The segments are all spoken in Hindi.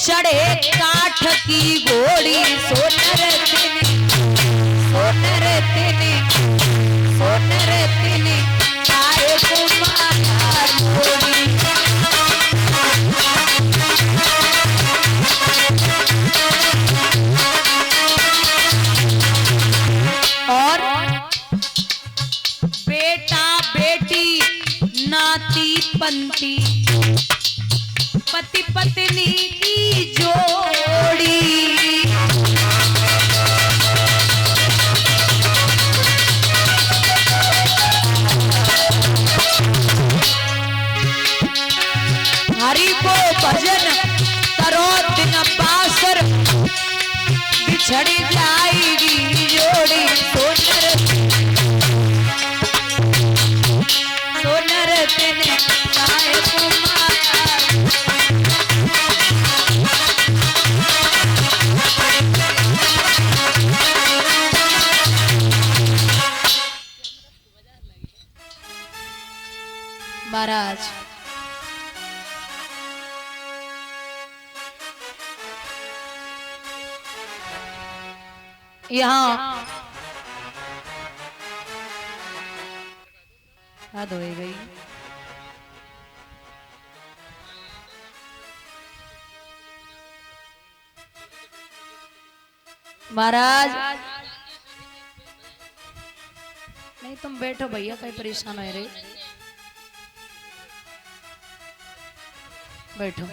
चढ़े काठ की घोड़ी सोनर तिने आए कुमार घोड़ी। और बेटा बेटी नाती पंती पति पत्नी की जोड़ी। हरि को भजन करो दिन बासर बिछड़ जाएगी जोड़ी। सोनर तिने आए कुमार। महाराज यहाँ हद हो गई। महाराज नहीं तुम बैठो भैया, कहीं परेशान है रे, बैठो।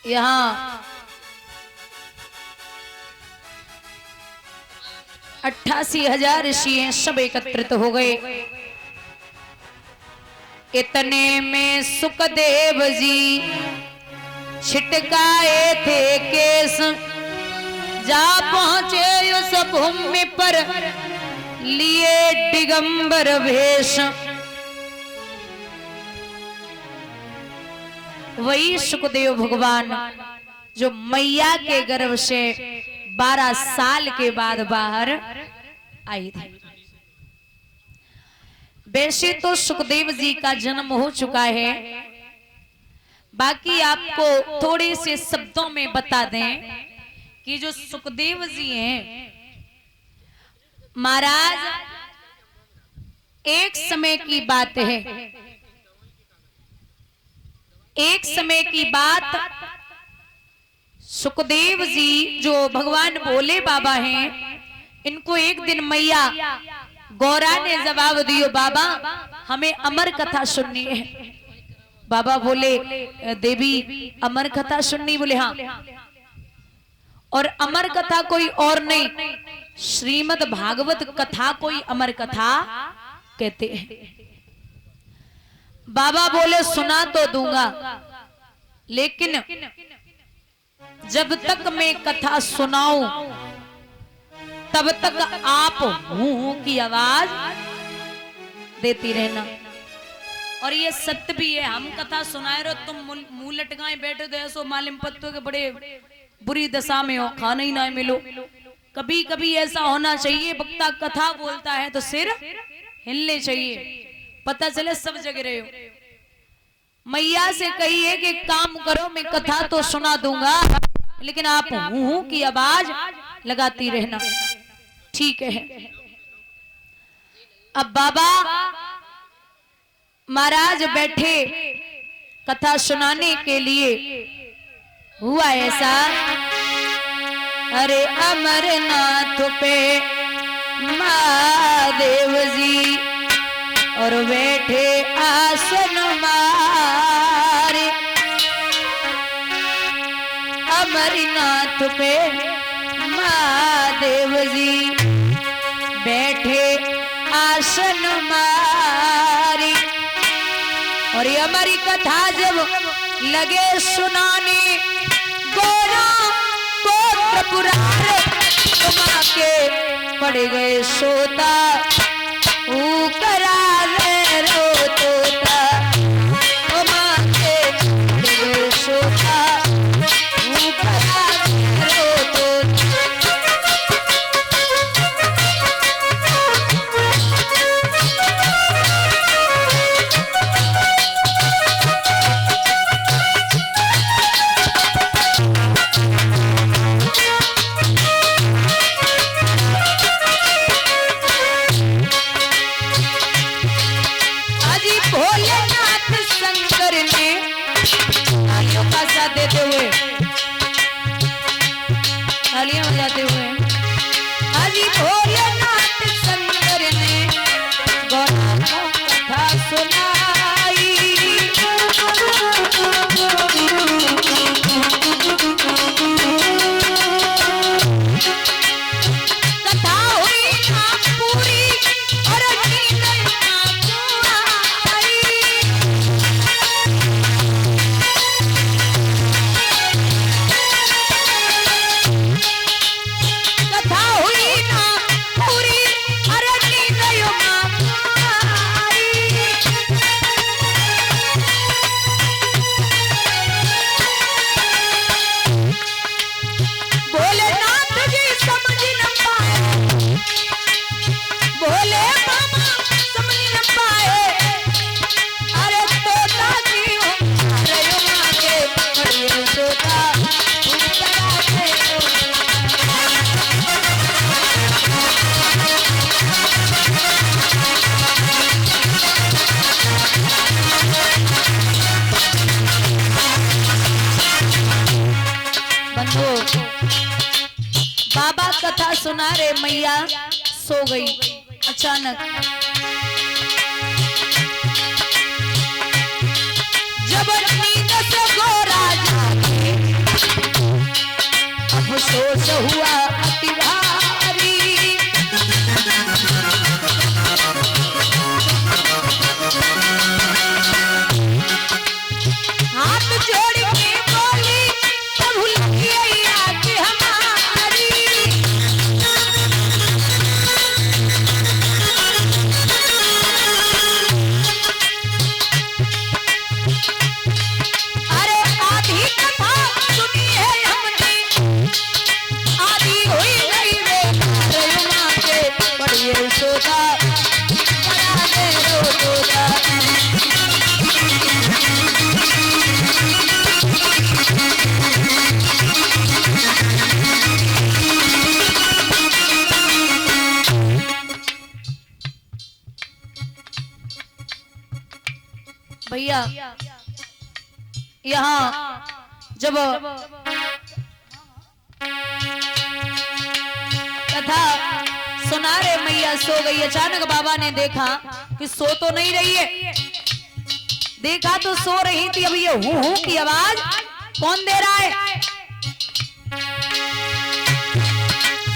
यहाँ 88,000 ऋषि सब एकत्रित हो गए। इतने में सुखदेव जी छिटकाए थे केस, जा पहुंचे उस भूमि पर लिए दिगंबर वेश। वही सुखदेव भगवान जो मैया के गर्भ से 12 साल के बाद बाहर आई थी। वैसे तो सुखदेव जी का जन्म हो चुका है, बाकी आपको थोड़े से शब्दों में बता दें कि जो सुखदेव जी हैं महाराज, एक समय की बात है, एक समय की बात, सुखदेव जी जो भगवान भोले बाबा हैं, इनको एक दिन मैया गौरा ने जवाब दियो, बाबा हमें अमर कथा सुननी है। बाबा बोले देवी अमर कथा सुननी? बोले हाँ। और अमर कथा कोई और नहीं, श्रीमद् भागवत कथा कोई अमर कथा कहते हैं। बाबा बोले सुना तो दूंगा, लेकिन जब तक मैं कथा सुनाऊं तब तक आप हूं की आवाज देती रहना। और ये सत्य भी है, हम कथा सुनाए रहो, तुम मुंह लटकाए बैठे तो ऐसो मालिम पत्तों के बड़े बुरी दशा में हो, खाना ही ना मिलो। कभी कभी ऐसा होना चाहिए, वक्ता कथा बोलता है तो सिर हिलने चाहिए, पता चले सब जगह रहे हो। मैया से कहिए कि काम करो, मैं कथा तो सुना दूंगा, लेकिन आप हूं की आवाज लगाती रहना, ठीक है। अब बाबा महाराज बैठे कथा सुनाने के लिए। हुआ ऐसा, अरे अमरनाथ पे महादेव जी और बैठे आसन मारे। अमरनाथ पे महादेव जी बैठे आसन मारे। और ये हमारी कथा जब लगे सुनाने, गोरा गोत्र पुराने घुमा के पड़ गए सोता, करा रे रो तोता, घुमा के पड़ गए सोता, करा रे रो तोता। सुना रे मैया सो गई। अचानक जब नींद से गोरा जागे अफसोस हुआ अति भारी। हाथ जोड़ के बोली प्रभु लगिया कि हमारी। अरे आधी कथा सुनी है हमने, आधी हुई गई रे माँ के पढ़िए सोदा बड़ा दे रो सोदा। भैया यहाँ जब कथा सुना रे मैया सो गई, अचानक बाबा ने देखा कि सो तो नहीं रही है। देखा तो सो रही थी, अब ये हूं की आवाज कौन दे रहा है।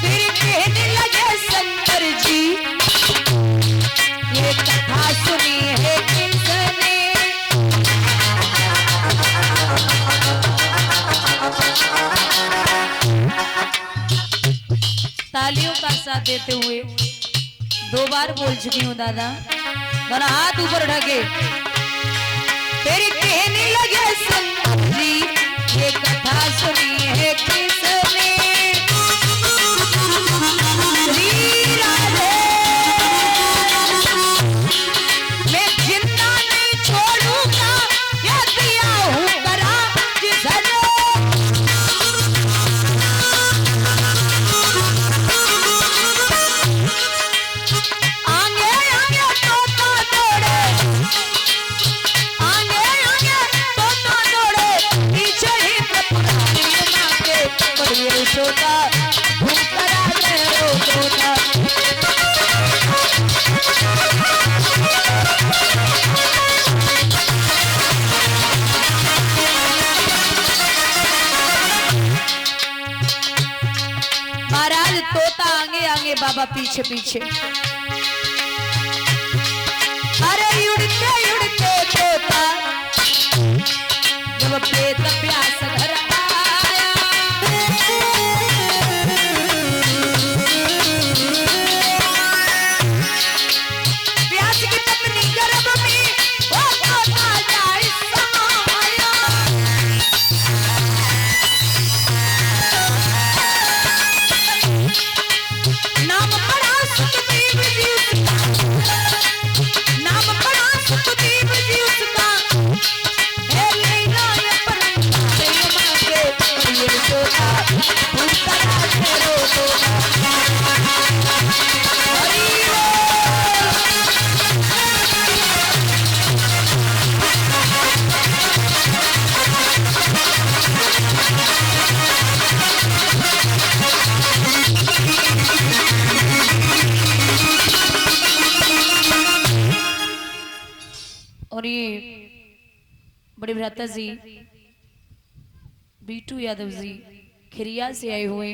फिर कहने लगे शंकर जी ये कथा सुनी है किसने। तालियों का साथ देते हुए 2 बार बोल चुकी हूँ दादा, मेरा हाथ ऊपर ढके। फिर कहने लगे शंकर जी ये कथा सुनी है किसने। श्री राधे मैं जिंदा नहीं छोड़ूंगा या दिया हूँ करा जिसने। आगे आगे तोता दौड़े, आगे आगे तोता दौड़े, पीछे ही पुरानी माँ के पढ़िए सोता हूँ करा दे रो सोता। महाराज तोता आगे आगे बाबा पीछे पीछे। अरे उड़ते उड़ते तोता जब पेट प्यास घर आया। प्यास की पत्नी गर्भ में वो तोता जाए समाया। नाम पड़ा सुखदेव जी उसका, नाम पड़ा सुखदेव जी उसका। हे लीला ये परंपरा माँ के पढ़िए सोता हूँ करा दे रो सोता। हरि और ये बड़े भ्राता जी बीटू यादव जी खिरिया से आए हुए